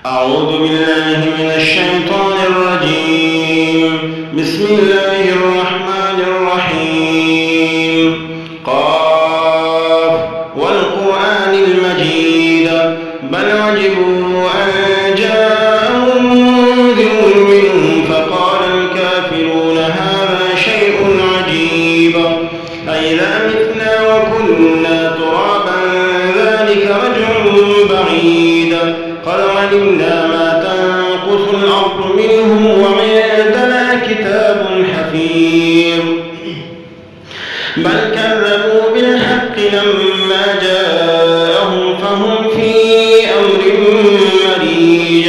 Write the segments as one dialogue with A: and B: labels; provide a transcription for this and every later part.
A: أعوذ بالله من الشيطان الرجيم. بسم الله الرحمن الرحيم. قاف والقرآن المجيد بل عجبوا أن جاءهم منذر منهم فقال الكافرون هذا شيء عجيب أإذا متنا وكنا ترابا ذلك رجع بعيد قد علمنا ما تنقص الأرض منهم وعندنا كتاب حفيظ بل كذبوا بالحق لما جاءهم فهم في أمر مريج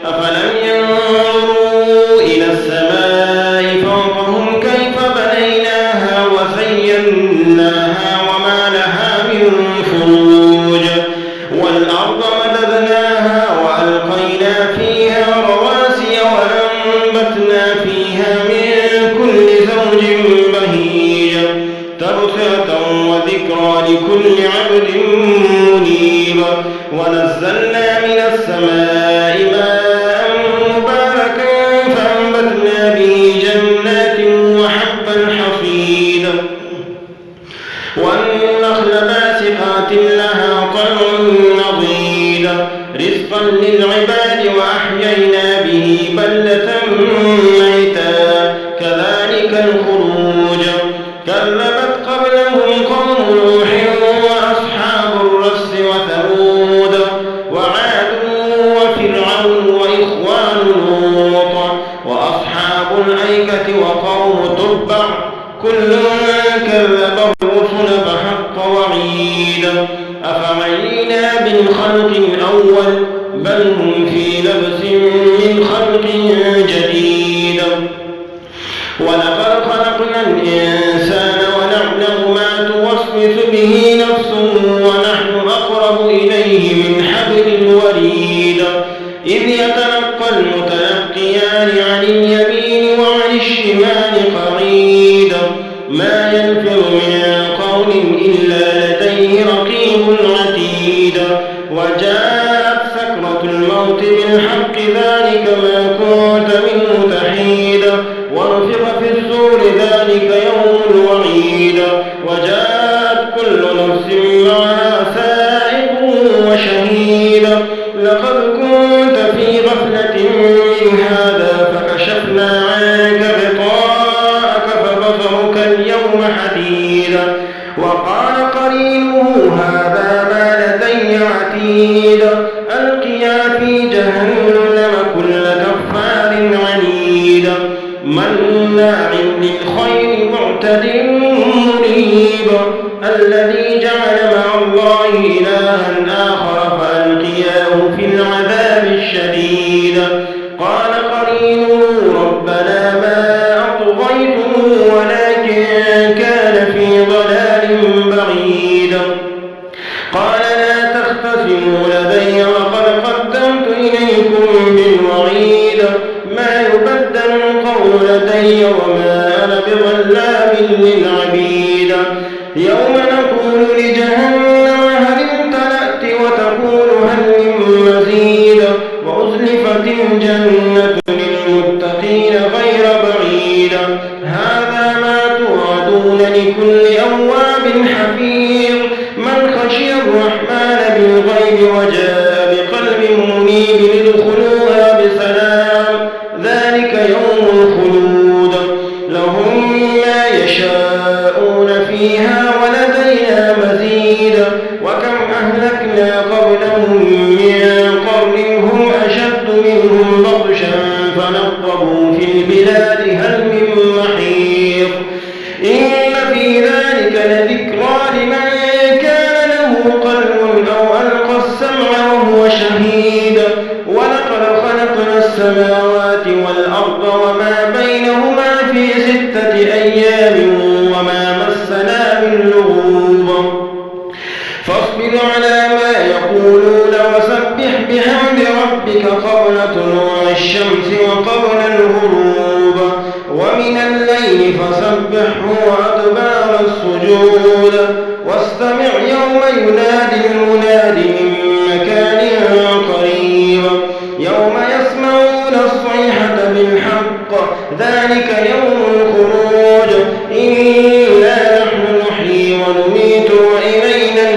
A: أفلم ينظروا إلى السماء فوقهم كيف بنيناها وزيناها وما لها من فروج والأرض مددناها وألقينا فيها رواسي وأنبتنا فيها من كل زوج بهيج تبصرة وذكرى لكل عبد منيب ونزلنا من السماء ماء مباركا فأنبتنا به جنات وحب الحصيد والنخل باسقات لها طلع نضيد رزقا للعباد وأحيينا به بلدة ميتا كذلك الخروج كذبت قبلهم قوم نوح وأصحاب الرس وثمود وعاد وفرعون وإخوان لوط وأصحاب الأيكة وقوم تبع كل كذب الرسل فحق وعيد أفعينا بالخلق الأول بل هم في لبس من خلق جديد ولقد خلقنا الإنسان ونعلم ما توسوس به نفسه ونحن أقرب إليه من حبل الوريد إذ يتلقى المتلقيان عن اليمين وعن الشمال قعيد ما يلفظ من قول إلا لديه رقيب عتيد وجاءت سكرة الموت بالحق ذلك ما كنت منه تحيد ونفخ في الصور ذلك يوم الوعيد وجاءت كل نفس معها سائق وشهيد لقد كنت في غفلة من هذا فكشفنا عنك غطاءك فبصرك اليوم حديد وقال قرينه هذا ما لدي عتيد ألقيا في جهنم كل كفار عنيد مناع للخير معتد مريب الذي جعل مع الله إلها آخر فألقياه في العذاب الشديد قال قرينه ربنا ما أطغيته ولكن كان في ضلال بعيد قال لا تختصموا لدي وقد قدمت إليكم بالوعيد ما يبدل القول لدي وما أنا بظلام للعبيد يوم نقول لجهنم هل امتلأت وتقول هل من مزيد وأزلفت الجنة للمتقين غير بعيد هذا ما توعدون لكل أواب حفيظ من خشي الرحمن بالغيب وجاء بقلب منيب ادخلوها بسلام ذلك يوم الخلود لهم ما يشاءون فيها ولدينا مزيد وكم أهلكنا قبلهم من قرن هم أشد منهم بطشا فنقبوا في البلاد هل من محيط إن في ذلك لذكرى لمن كان له قلب أو ألقى السمع وهو شهيد ولقد خلقنا السماوات والأرض وما بينهما في 6 أيام وما مسنا من لغوب فاصبر على ما يقولون وسبح بحمد ربك قبل طلوع الشمس وقبل الغروب ومن الليل فسبحه وأدبار السجود واستمع يوم ينادي المناد من مكان قريب المميت وإلينا